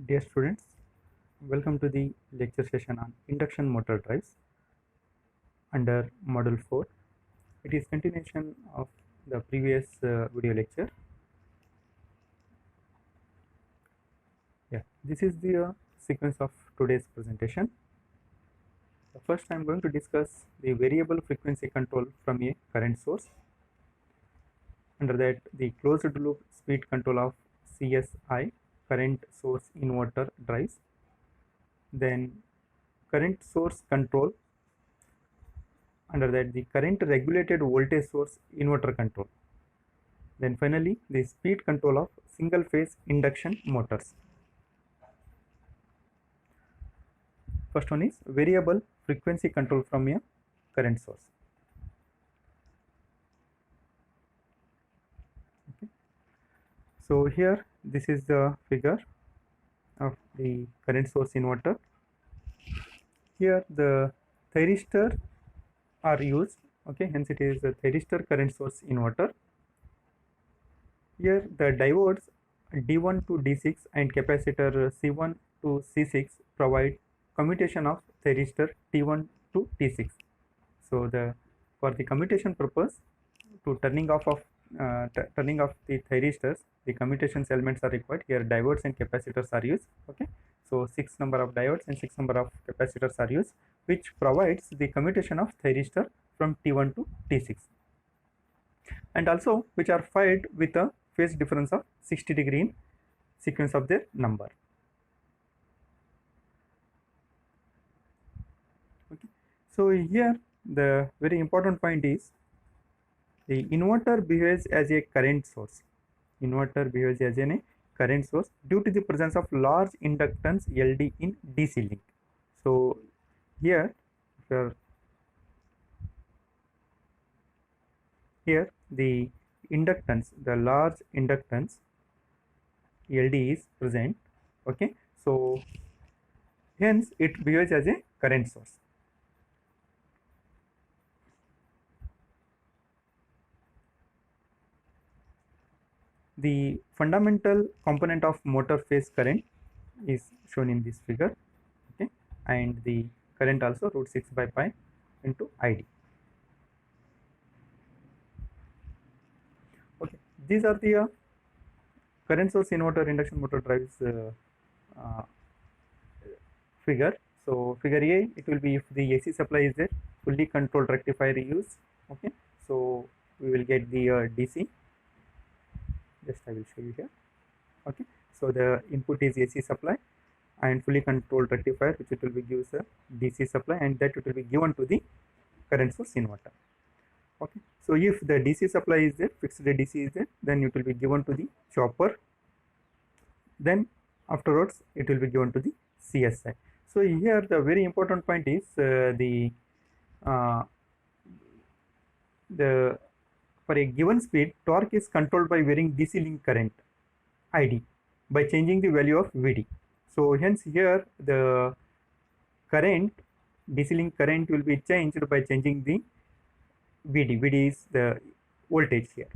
Dear students, welcome to the lecture session on induction motor drives under module 4. It is continuation of the previous video lecture. This is the sequence of today's presentation. First, I am going to discuss the variable frequency control from a current source. Under that, the closed loop speed control of CSI, current source inverter drives. Then current source control, under that the current regulated voltage source inverter control. Then finally the speed control of single phase induction motors. First one is variable frequency control from a current source. Okay. So here this is the figure of the current source inverter. Here the thyristor are used, okay, hence it is a thyristor current source inverter. Here the diodes D1 to D6 and capacitor C1 to C6 provide commutation of thyristor T1 to T6. So for the commutation purpose, to turning off the thyristors, the commutation elements are required. Here diodes and capacitors are used, okay. So 6 number of diodes and 6 number of capacitors are used, which provides the commutation of thyristor from T1 to T6, and also which are fired with a phase difference of 60 degree in sequence of their number. Okay. So here the very important point is the inverter behaves as a current source. Inverter behaves as a current source due to the presence of large inductance LD in DC link. So here the inductance, the large inductance LD is present, okay. So hence it behaves as a current source. The fundamental component of motor phase current is shown in this figure, okay, and the current also root 6 by pi into ID. Okay, these are the current source inverter induction motor drives figure. So figure A, it will be if the AC supply is there, fully controlled rectifier used, okay. So we will get the DC. Just I will show you here, okay. So the input is AC supply and fully controlled rectifier, which it will be gives a DC supply, and that it will be given to the current source inverter, okay. So if the DC supply is there, fixed DC is there, then it will be given to the chopper, then afterwards it will be given to the CSI. So here the very important point is for a given speed, torque is controlled by varying DC link current ID by changing the value of VD. So hence here the current, DC link current will be changed by changing the VD. VD is the voltage here.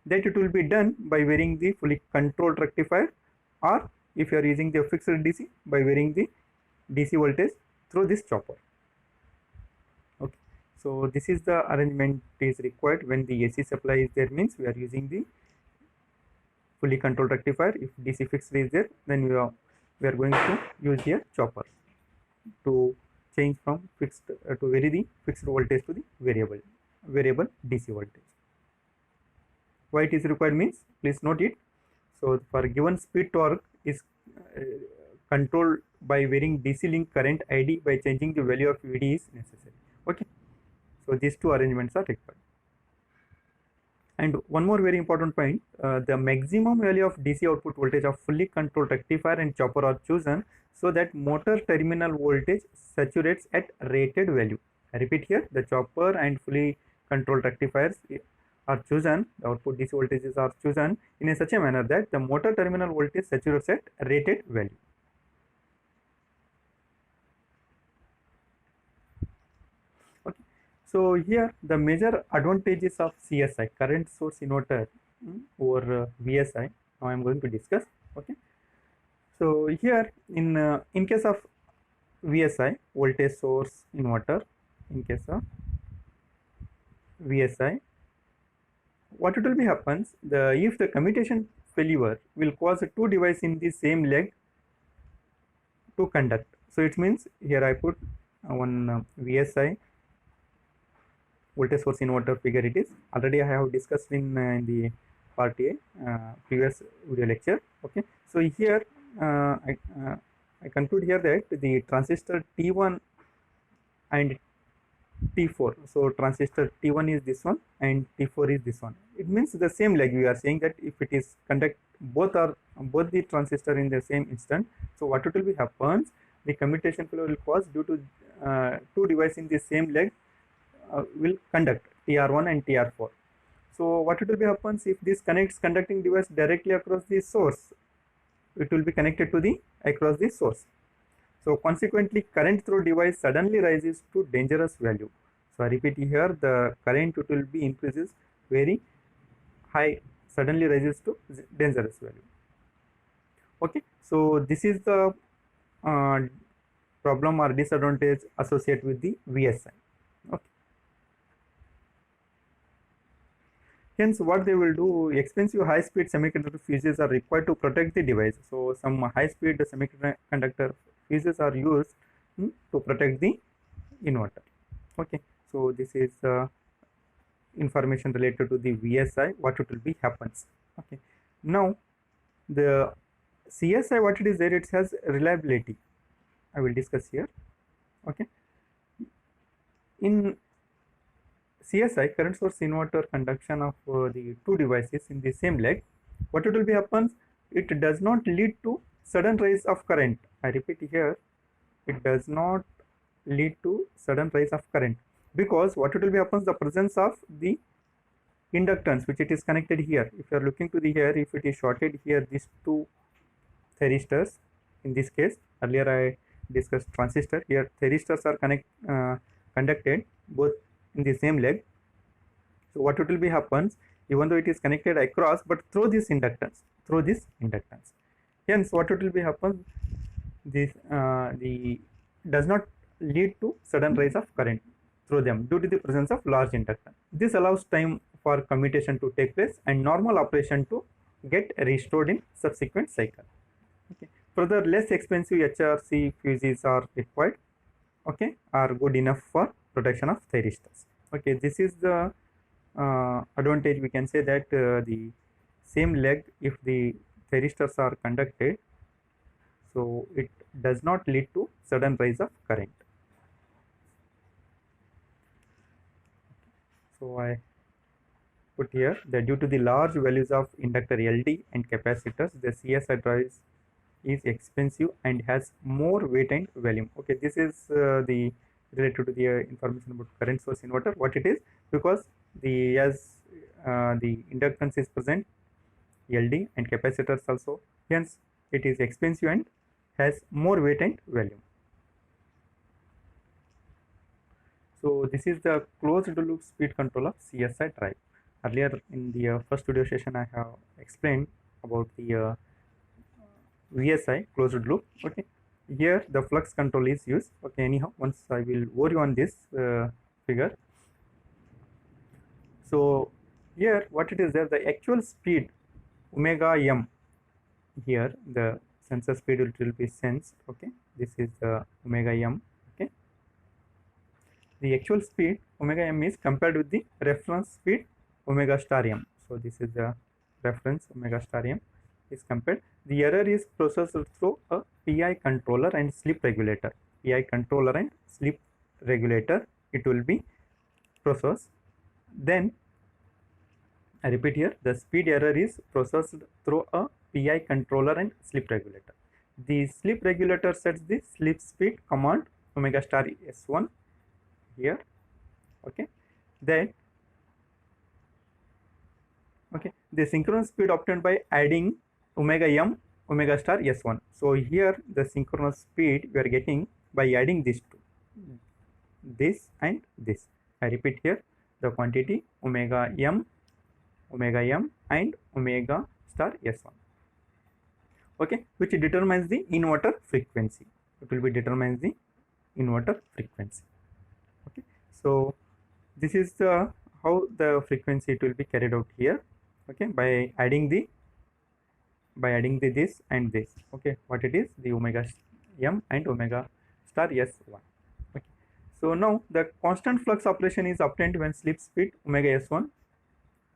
That it will be done by varying the fully controlled rectifier, or if you are using the fixed DC, by varying the DC voltage through this chopper. Okay. So this is the arrangement is required when the AC supply is there, means we are using the fully controlled rectifier. If DC fixed is there, then we are going to use here chopper to change from fixed to vary the fixed voltage to the variable DC voltage. Why it is required means, please note it. So for given speed, torque is controlled by varying DC link current ID by changing the value of VD is necessary, okay. So these two arrangements are required. And one more very important point, the maximum value of DC output voltage of fully controlled rectifier and chopper are chosen so that motor terminal voltage saturates at rated value. I repeat here, the chopper and fully controlled rectifiers are chosen, the output DC voltages are chosen in a such a manner that the motor terminal voltage saturates at rated value. Okay. So here the major advantages of CSI, current source inverter, over VSI, now I am going to discuss, okay. So here in case of VSI, voltage source inverter, in case of VSI, what it will be happens, if the commutation failure will cause two devices in the same leg to conduct. So it means here I put one VSI voltage source inverter figure. It is already I have discussed in the part A previous video lecture. Okay, so here I conclude here that the transistor T1 and T4. So transistor T1 is this one and T4 is this one. It means the same leg. We are saying that if it is conduct both the transistor in the same instant. So what it will be happens, the commutation flow will cause due to two devices in the same leg will conduct TR1 and TR4. So what it will be happens, if this connects conducting device directly across the source, it will be connected to the across the source. So consequently, current through device suddenly rises to dangerous value. So I repeat here, the current it will be increases very high, suddenly rises to dangerous value. Okay, so this is the problem or disadvantage associated with the VSI. Okay. Hence, what they will do, expensive high-speed semiconductor fuses are required to protect the device. So some high-speed semiconductor fuses are used to protect the inverter. Okay, so this is information related to the VSI, what it will be happens. Okay, now the CSI, what it is there, it has reliability. I will discuss here. Okay, in CSI, current source inverter conduction of the two devices in the same leg, what it will be happens, it does not lead to sudden rise of current. I repeat here, it does not lead to sudden rise of current, because what it will be happens, the presence of the inductance which it is connected here. If you are looking to the here, if it is shorted here, these two thyristors, in this case earlier I discussed transistor, here thyristors are conducted both in the same leg. So what it will be happens, even though it is connected across, but through this inductance, hence what it will be happens, this the does not lead to sudden rise of current through them due to the presence of large inductance. This allows time for commutation to take place and normal operation to get restored in subsequent cycle. Okay, further less expensive HRC fuses are required, okay, are good enough for protection of thyristors. Okay, this is the advantage. We can say that the same leg, if the thyristors are conducted, so it does not lead to sudden rise of current. So I put here that due to the large values of inductor LD and capacitors, the CSI drives is expensive and has more weight and volume. Okay, this is the related to the information about current source inverter, what it is, because the the inductance is present, LD and capacitors also, hence it is expensive and has more weight and volume. So this is the closed loop speed control of CSI drive. Earlier in the first video session I have explained about the VSI closed loop. Okay, here the flux control is used. Okay, anyhow, once I will over you on this figure. So here what it is there, the actual speed omega m, here the sensor speed will be sensed. Okay, this is the omega m. Okay, the actual speed omega m is compared with the reference speed omega star m. So this is the reference omega star m is compared. The error is processed through a PI controller and slip regulator. PI controller and slip regulator, it will be processed. Then I repeat here, the speed error is processed through a PI controller and slip regulator. The slip regulator sets the slip speed command omega star S1 here. Okay, then okay, the synchronous speed obtained by adding omega m omega star S1. So here the synchronous speed we are getting by adding these two, this and this. I repeat here, the quantity omega m and omega star S1. okay, which determines the inverter frequency. It will be determines the inverter frequency. Okay, so this is the how the frequency it will be carried out here. Okay, by adding the this and this. Okay, what it is, the omega m and omega star s1. Okay, so now the constant flux operation is obtained when slip speed omega s1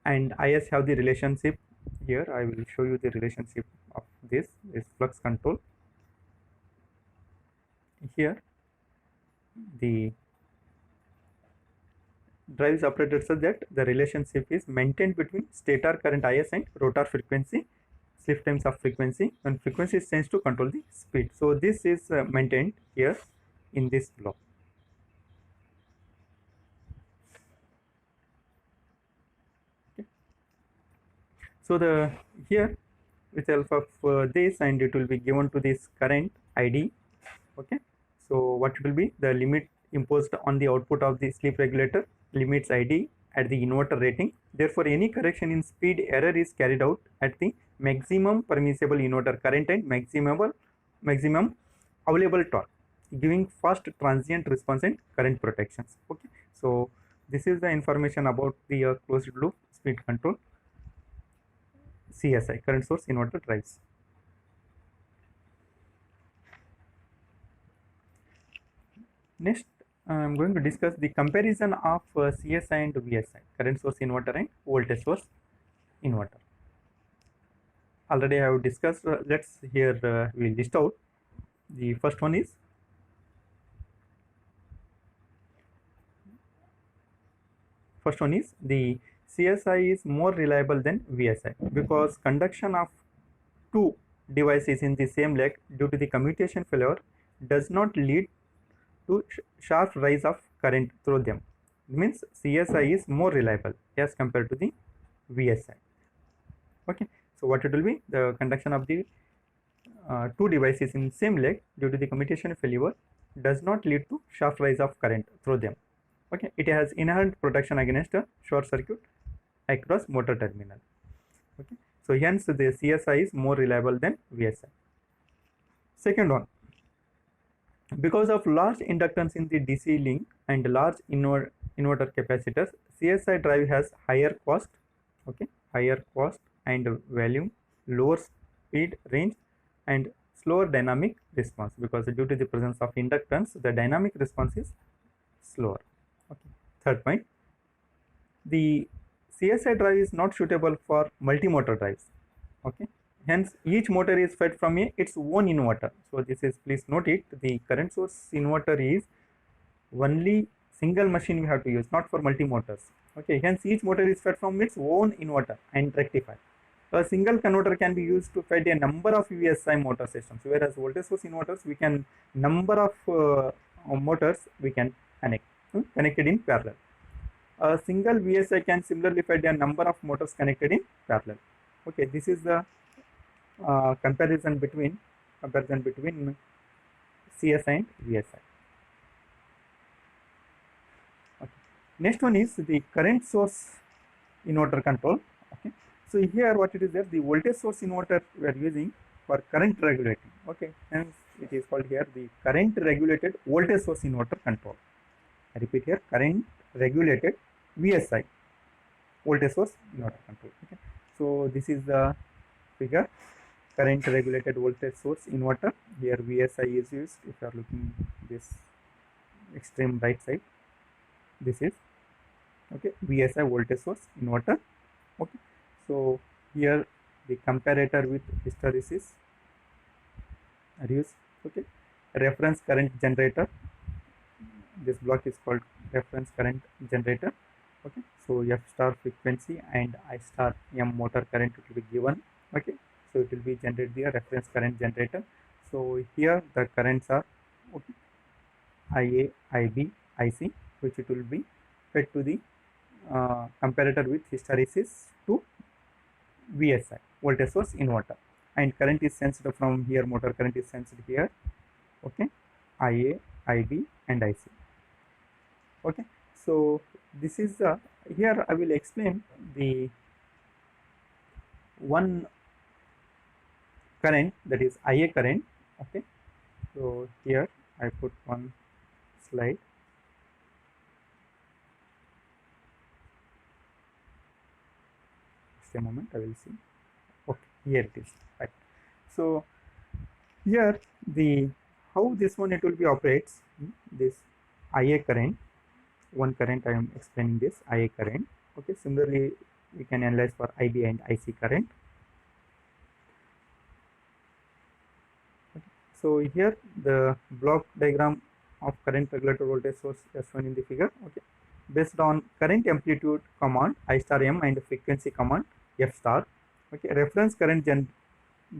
and is have the relationship. Here I will show you the relationship of this flux control. Here the drive is operated such that the relationship is maintained between stator current is and rotor frequency slip times of frequency, when frequency is changed to control the speed. So this is maintained here in this block. Okay. So the here with help of this, and it will be given to this current id. Okay, so what it will be, the limit imposed on the output of the sleep regulator limits id at the inverter rating. Therefore any correction in speed error is carried out at the maximum permissible inverter current and maximum available torque, giving fast transient response and current protections. Okay, so this is the information about the closed loop speed control CSI, current source inverter drives. Next, I am going to discuss the comparison of CSI and VSI, current source inverter and voltage source inverter. Already I have discussed. Let's here we list out. The first one is the CSI is more reliable than VSI because conduction of two devices in the same leg due to the commutation failure does not lead to sharp rise of current through them. It means CSI is more reliable as compared to the VSI. Okay, so what it will be, the conduction of the two devices in same leg due to the commutation failure does not lead to sharp rise of current through them. Okay, it has inherent protection against a short circuit across motor terminal. Okay, so hence the CSI is more reliable than VSI. Second one, because of large inductance in the DC link and large inverter capacitors, CSI drive has higher cost. Okay, higher cost and volume, lower speed range and slower dynamic response, because due to the presence of inductance the dynamic response is slower. Okay. Third point, the CSI drive is not suitable for multi-motor drives. Okay, hence each motor is fed from its own inverter. So this is, please note it, the current source inverter is only single machine we have to use, not for multi-motors. Okay, hence each motor is fed from its own inverter and rectifier. A single converter can be used to feed a number of VSI motor systems, whereas voltage source inverters we can number of motors we can connected in parallel. A single VSI can similarly feed a number of motors connected in parallel. Okay, this is the comparison between CSI and VSI. Okay. Next one is the current source inverter control. Okay, so here what it is there, the voltage source inverter we are using for current regulating. Okay, hence it is called here the current regulated voltage source inverter control. I repeat here, current regulated VSI, voltage source inverter control. Okay, so this is the figure, current regulated voltage source inverter. Here VSI is used. If you are looking this extreme right side, this is okay VSI, voltage source inverter. Okay, so here the comparator with hysteresis are used. Okay, reference current generator, this block is called reference current generator. Okay, so F star frequency and I star M motor current will be given. Okay, so it will be generated the reference current generator. So here the currents are okay, IA, IB, IC, which it will be fed to the comparator with hysteresis to VSI, voltage source inverter, and current is sensed from here, motor current is sensed here. Okay, IA, IB and IC. Okay, so this is here I will explain the one current, that is IA current. Okay, so here I put one slide. Just a moment, I will see. Okay, here it is. Right. So here the how this one it will be operates, this IA current, one current I am explaining, this IA current. Okay, similarly we can analyze for IB and IC current. Okay. So here the block diagram of current regulator voltage source as shown in the figure. Okay, based on current amplitude command I star m and frequency command F star. Okay, reference current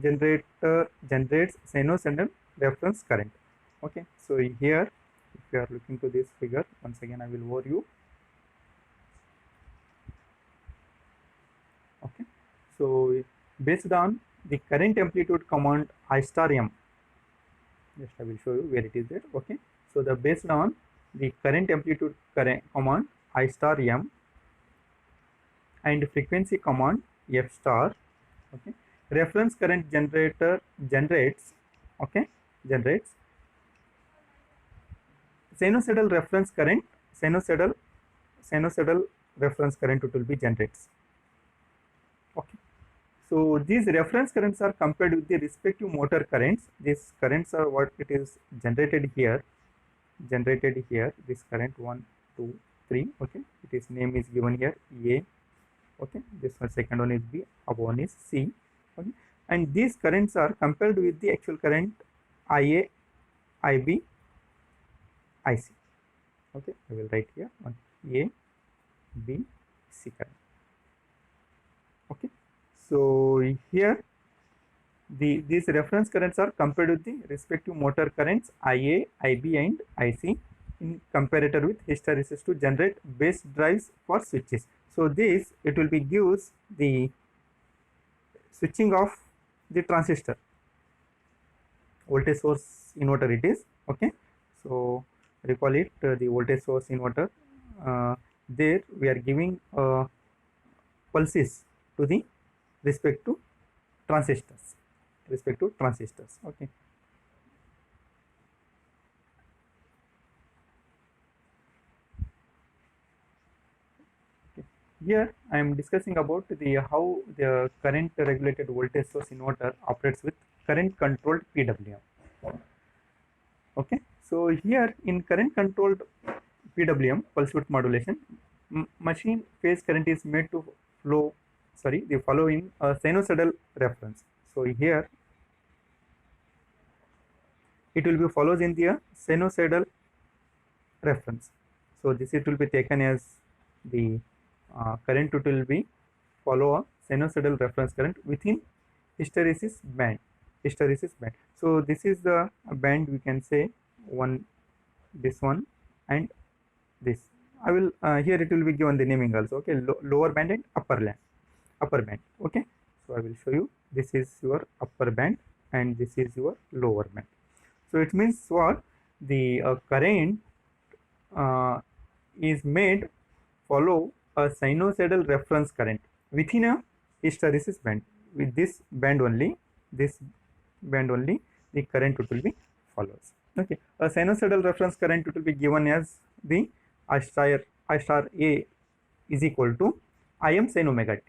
generator generates sinusoidal reference current. Okay, so here if you are looking to this figure, once again I will overview. Okay, so based on the current amplitude command I star m, just I will show you where it is there. Okay, so the based on the current amplitude command I star m and frequency command F star. Okay, reference current generator generates, okay, generates sinusoidal reference current, sinusoidal reference current it will be generates. Okay, so these reference currents are compared with the respective motor currents. These currents are what it is generated here, this current 1 2 3. Okay, it is name is given here A. Okay, this one second one is B, above one is C. Okay, and these currents are compared with the actual current IA, IB, IC. Okay, I will write here one A, B, C current. Okay, so here these reference currents are compared with the respective motor currents IA, IB and IC in comparator with hysteresis to generate base drives for switches. So this it will be gives the switching of the transistor, voltage source inverter it is. Okay, so recall it, the voltage source inverter, there we are giving pulses to the respect to transistors, okay. Here I am discussing about the how the current regulated voltage source inverter operates with current controlled PWM. Okay, so here in current controlled PWM, pulse width modulation, machine phase current is made to flow, they follow in a sinusoidal reference. So here it will be follows in the sinusoidal reference. So this it will be taken as the current it will be follow a sinusoidal reference current within hysteresis band. So this is the band, we can say one, this one and this. I will here it will be given the naming also. Okay, lower band and upper band. Okay, so I will show you. This is your upper band and this is your lower band. So it means what, the current is made follow a sinusoidal reference current within a hysteresis band. With this band only, the current it will be follows. Okay, a sinusoidal reference current it will be given as the I star A is equal to Im sin omega t.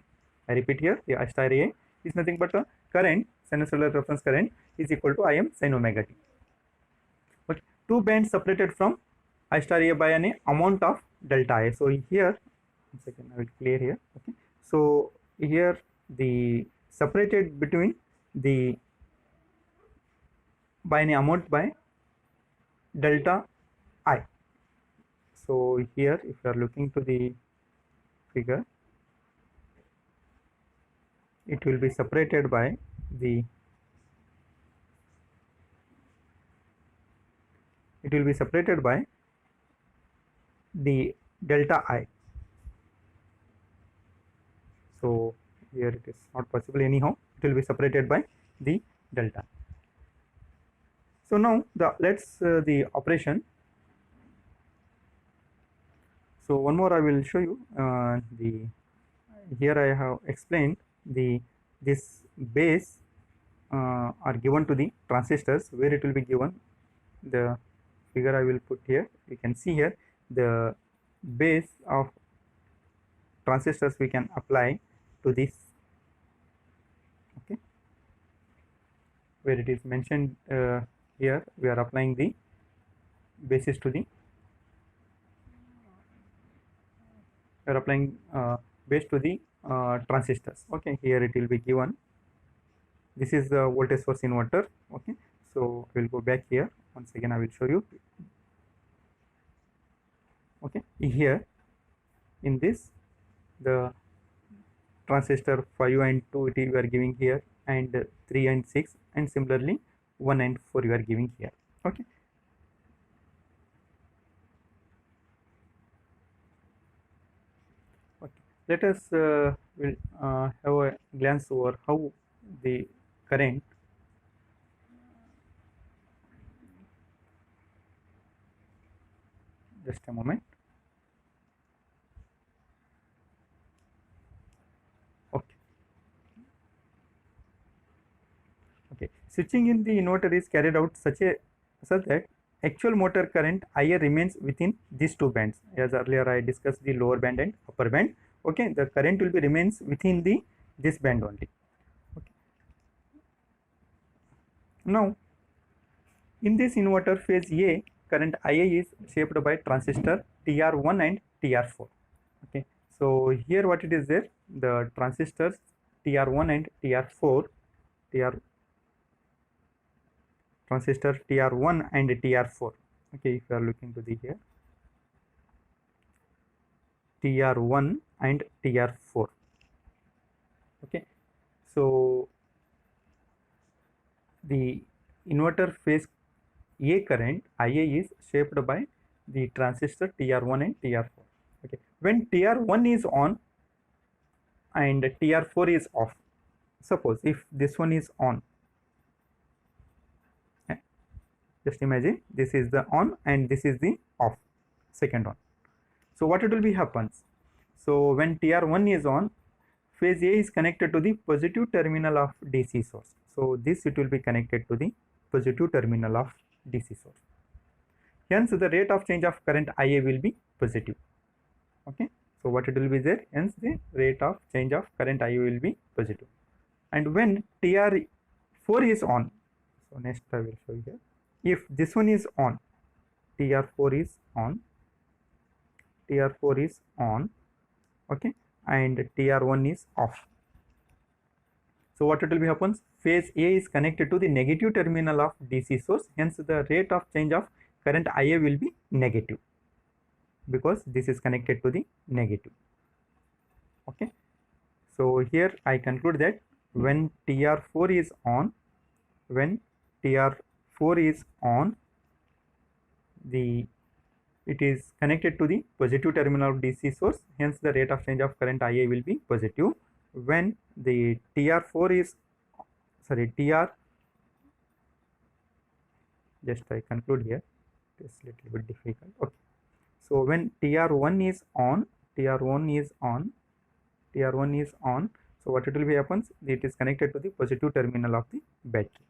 I repeat here, the I star A is nothing but a current, sinusoidal reference current is equal to Im sin omega t. Okay, two bands separated from I star A by an amount of delta A. So here, one second, I will clear here. Okay, so here the separated between the by an amount by delta I. So here if you are looking to the figure, it will be separated by the delta I. So here it is not possible anyhow, it will be separated by the delta. So now let's the operation. So one more I will show you, here I have explained this base are given to the transistors, where it will be given. The figure I will put here, you can see here the base of transistors we can apply to this, okay, where it is mentioned here we are applying the basis to the, we are applying base to the transistors. Okay, here it will be given, this is the voltage source inverter. Okay, so we will go back here once again, I will show you. Okay, here in this the transistor 5 and 2 it we are giving here, and 3 and 6, and similarly 1 and 4 you are giving here. Okay, okay, let us will have a glance over how the current, just a moment. Okay, okay, switching in the inverter is carried out such that actual motor current IA remains within these two bands. As earlier I discussed the lower band and upper band. Okay, the current will be remains within the this band only. Okay, now in this inverter phase A, current IA is shaped by transistor TR1 and TR4. Okay, so here what it is there, the transistors TR1 and TR4, transistor TR1 and TR4. Okay, if you are looking to the here, TR1 and TR4. Okay, so the inverter phase A current IA is shaped by the transistor TR1 and TR4. Okay, when TR1 is on and TR4 is off, suppose if this one is on, just imagine this is the on and this is the off, second on. So what it will be happens, so when TR1 is on, phase A is connected to the positive terminal of DC source. So this it will be connected to the positive terminal of DC source. Hence the rate of change of current IA will be positive. Okay, so what it will be there, hence the rate of change of current IA will be positive. And when TR4 is on, so next I will show you here, if this one is on, TR4 is on, okay, and TR1 is off. So what it will be happens, phase A is connected to the negative terminal of DC source, hence the rate of change of current IA will be negative, because this is connected to the negative. Okay, so here I conclude that when TR4 is on, it is connected to the positive terminal of DC source, hence the rate of change of current IA will be positive. When the just I conclude here, it is little bit difficult. Okay, so when TR1 is on, so what it will be happens, it is connected to the positive terminal of the battery,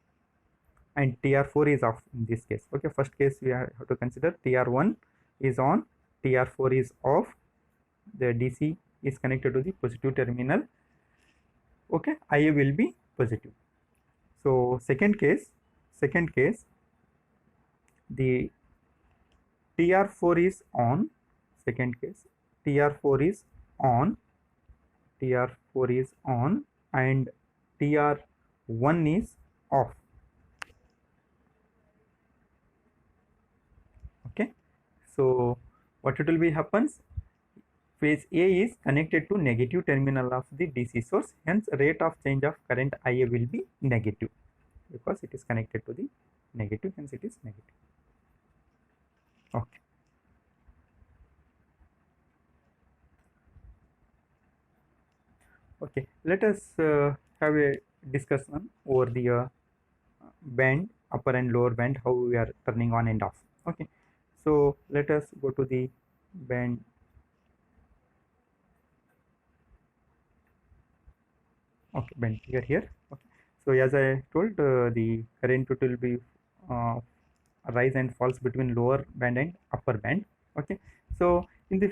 and TR4 is off in this case. Okay, first case we have to consider TR1 is on, TR4 is off, the DC is connected to the positive terminal. Okay, IA will be positive. So second case, the TR4 is on, TR4 is on, and TR1 is off. Okay, so what it will be happens, phase A is connected to negative terminal of the DC source, hence rate of change of current IA will be negative, because it is connected to the negative, hence it is negative. Okay, okay, let us have a discussion over the band, upper and lower band, how we are turning on and off. Okay, so let us go to the band. Okay, band figure here. Okay, So as I told, the current it will be rise and falls between lower band and upper band. Okay, so in the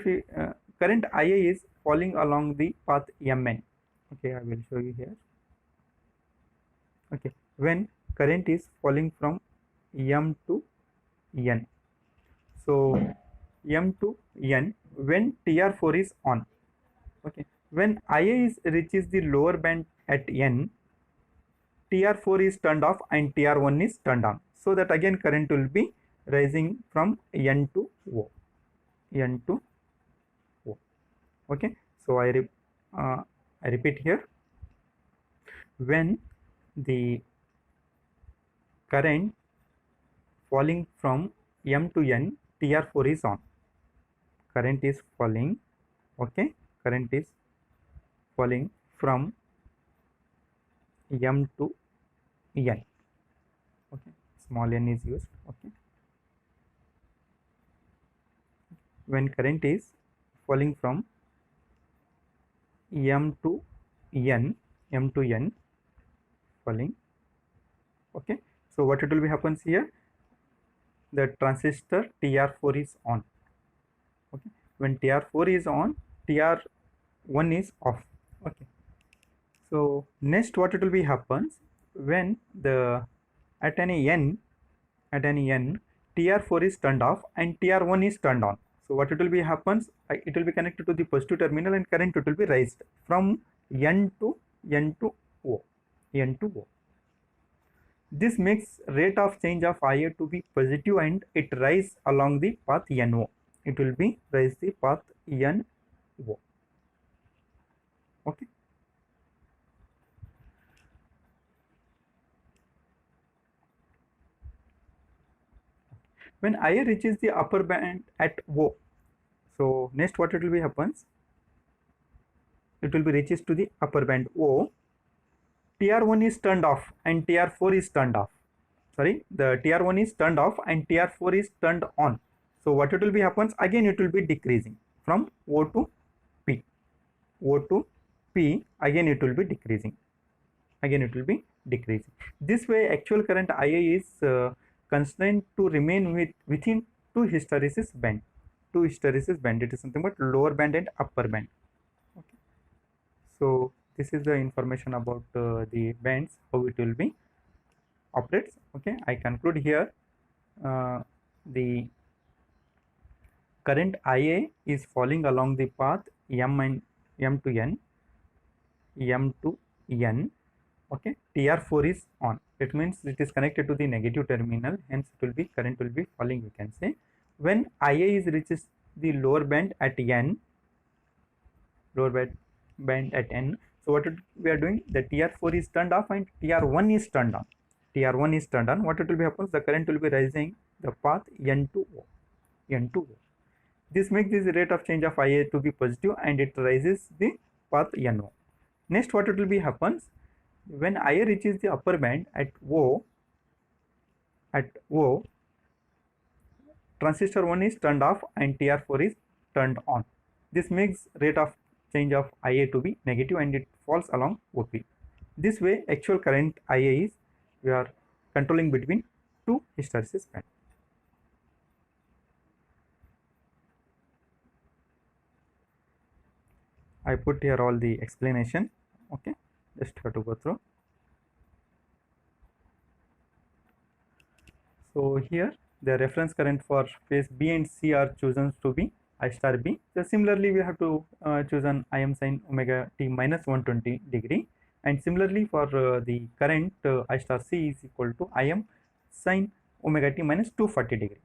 current IA is falling along the path Mn. Okay, I will show you here. Okay, when current is falling from M to N, so M to N when TR4 is on. Okay, when IA is reaches the lower band at N, TR4 is turned off and TR1 is turned on. So that again current will be rising from N to O. N to O. Okay, so I repeat here. When the current falling from M to N, TR4 is on. Current is falling. Okay, current is falling from M to N. Okay, small n is used. Okay, when current is falling from M to N, falling. Okay, so what it will be happens here, the transistor TR4 is on. Okay, when TR4 is on, TR1 is off. Okay, so next what it will be happens, when the at any n TR4 is turned off and TR1 is turned on. So what it will be happens, it will be connected to the positive terminal and current it will be raised from N to O. This makes rate of change of IA to be positive and it rise along the path NO. It will be rise the path NO. Okay. When IA reaches the upper band at O, so next what it will be happens, it will be reaches to the upper band O, TR1 is turned off and TR4 is turned off. Sorry, the TR1 is turned off and TR4 is turned on. So what it will be happens, again it will be decreasing from O to P. O to P, again it will be decreasing. This way actual current IA is constrained to remain within two hysteresis band. It is something but lower band and upper band. Okay. So this is the information about the bands, how it will be operates. Okay, I conclude here. The current IA is falling along the path M to N. Okay, TR4 is on. It means it is connected to the negative terminal, hence it will be current will be falling, we can say. When IA is reaches the lower band at N, so what we are doing, the TR4 is turned off and TR1 is turned on. What it will be happens, the current will be rising the path N to O. This makes this rate of change of IA to be positive and it rises the path NO. Next what it will be happens, when IA reaches the upper band at O, transistor 1 is turned off and TR4 is turned on. This makes rate of change of IA to be negative and it falls along OP. This way actual current IA is, we are controlling between two hysteresis bands. I put here all the explanation. Okay, just have to go through. So here the reference current for phase B and C are chosen to be I star B. So similarly we have to choose an Im sin omega t minus 120 degree, and similarly for the current I star C is equal to Im sin omega t minus 240 degree.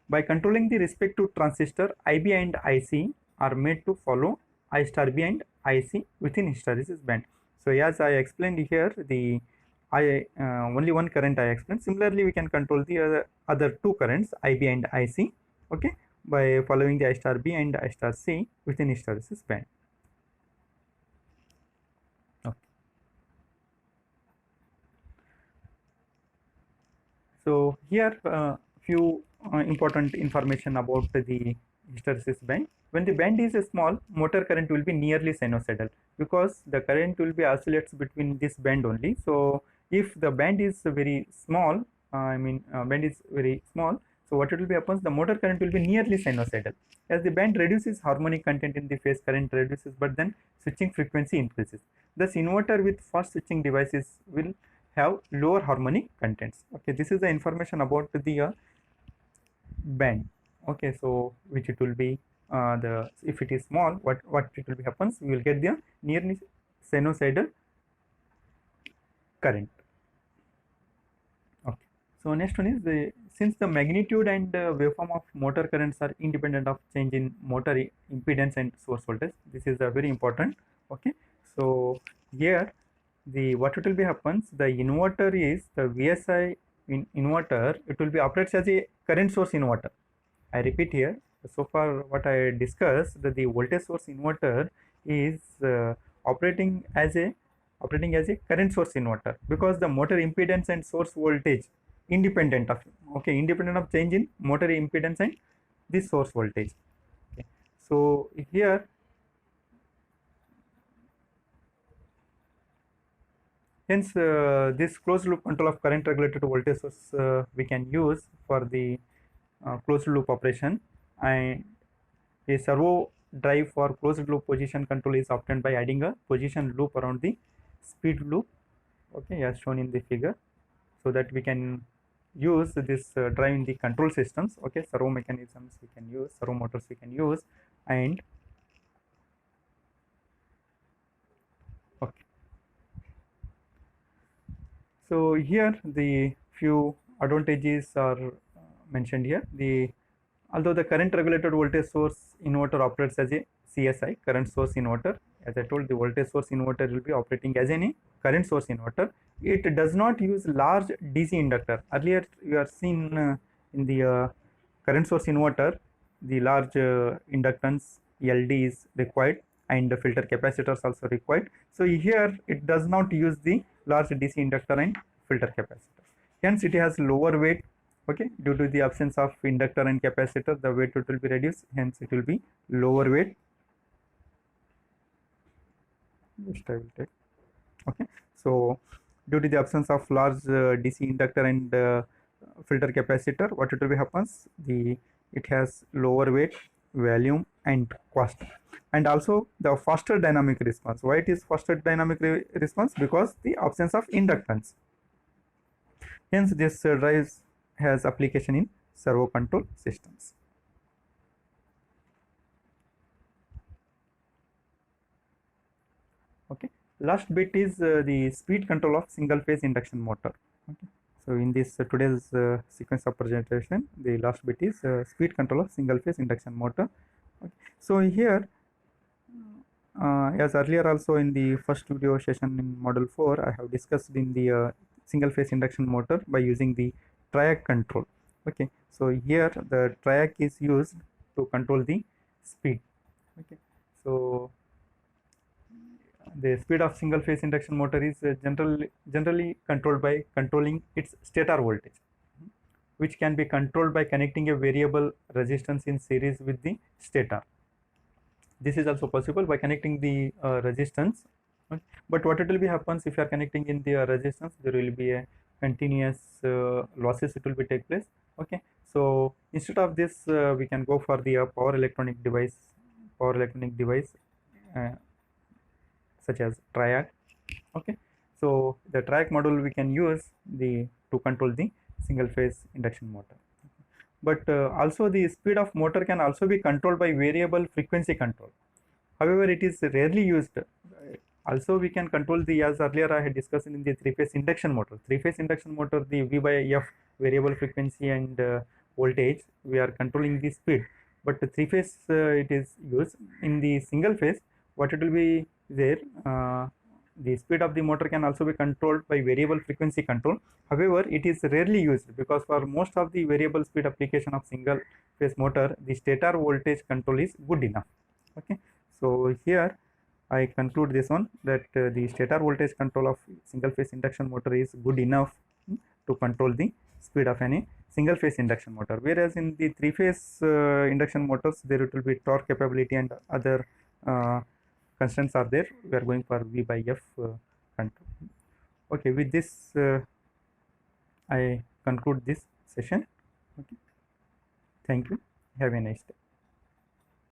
By controlling the respective transistor, IB and IC are made to follow I star B and IC within hysteresis band. So as I explained here, the only one current I explained. Similarly, we can control the other two currents IB and IC, okay, by following the I star B and I star C within hysteresis band. Okay. So here few important information about the hysteresis band. When the band is small, motor current will be nearly sinusoidal because the current will be oscillates between this band only. So if the band is very small, band is very small, so what it will be happens, the motor current will be nearly sinusoidal. As the band reduces, harmonic content in the phase current reduces, but then switching frequency increases. Thus, inverter with fast switching devices will have lower harmonic contents. Okay, this is the information about the band. Okay, so which it will be the, if it is small, what it will be happens, we will get the nearly sinusoidal current. Okay, so next one is the, since the magnitude and waveform of motor currents are independent of change in motor impedance and source voltage, this is very important. Okay, so here the what it will be happens, the inverter is the VSI inverter, it will be operates as a current source inverter. I repeat here, so far what I discussed, that the voltage source inverter is operating as a current source inverter because the motor impedance and source voltage independent of, okay, independent of change in motor impedance and the source voltage. Okay. So here hence this closed loop control of current regulated voltage source we can use for the closed loop operation, and a servo drive for closed loop position control is obtained by adding a position loop around the speed loop, okay, as shown in the figure, so that we can use this drive in the control systems. Okay, servo mechanisms we can use, servo motors we can use, and okay, so here the few advantages are mentioned here. The although the current regulated voltage source inverter operates as a CSI, current source inverter, as I told, the voltage source inverter will be operating as a current source inverter. It does not use large DC inductor. Earlier you are seen in the current source inverter, the large inductance LD is required and the filter capacitors also required. So here it does not use the large DC inductor and filter capacitor. Hence it has lower weight. Okay, due to the absence of inductor and capacitor, the weight will be reduced, hence it will be lower weight. Just I will take. Okay, so due to the absence of large DC inductor and filter capacitor, what it will be happens, it has lower weight, volume and cost, and also the faster dynamic response. Why it is faster dynamic response? Because the absence of inductance. Hence this drives has application in servo control systems. Okay, last bit is the speed control of single phase induction motor. Okay, so in this today's sequence of presentation, the last bit is speed control of single phase induction motor. Okay, so here as earlier also in the first video session in module 4, I have discussed in the single phase induction motor by using the triac control. Okay, so here the triac is used to control the speed. Okay, so the speed of single phase induction motor is generally controlled by controlling its stator voltage, which can be controlled by connecting a variable resistance in series with the stator. This is also possible by connecting the resistance. Okay. But what it will be happens, if you are connecting in the resistance, there will be a continuous losses, it will be take place. Okay, so instead of this we can go for the power electronic device such as triac. Okay, so the triac module we can use to control the single phase induction motor. But also the speed of motor can also be controlled by variable frequency control. However, it is rarely used. Also we can control the, as earlier I had discussed in the three-phase induction motor. Three-phase induction motor, the V by F variable frequency and voltage, we are controlling the speed. But the three-phase it is used. In the single phase, what it will be there, the speed of the motor can also be controlled by variable frequency control. However, it is rarely used because for most of the variable speed application of single phase motor, the stator voltage control is good enough. Okay, so here I conclude this one, that the stator voltage control of single phase induction motor is good enough to control the speed of any single phase induction motor, whereas in the three phase induction motors there it will be torque capability and other constants are there. We are going for V by F control. Okay, with this I conclude this session. Okay, thank you, have a nice day.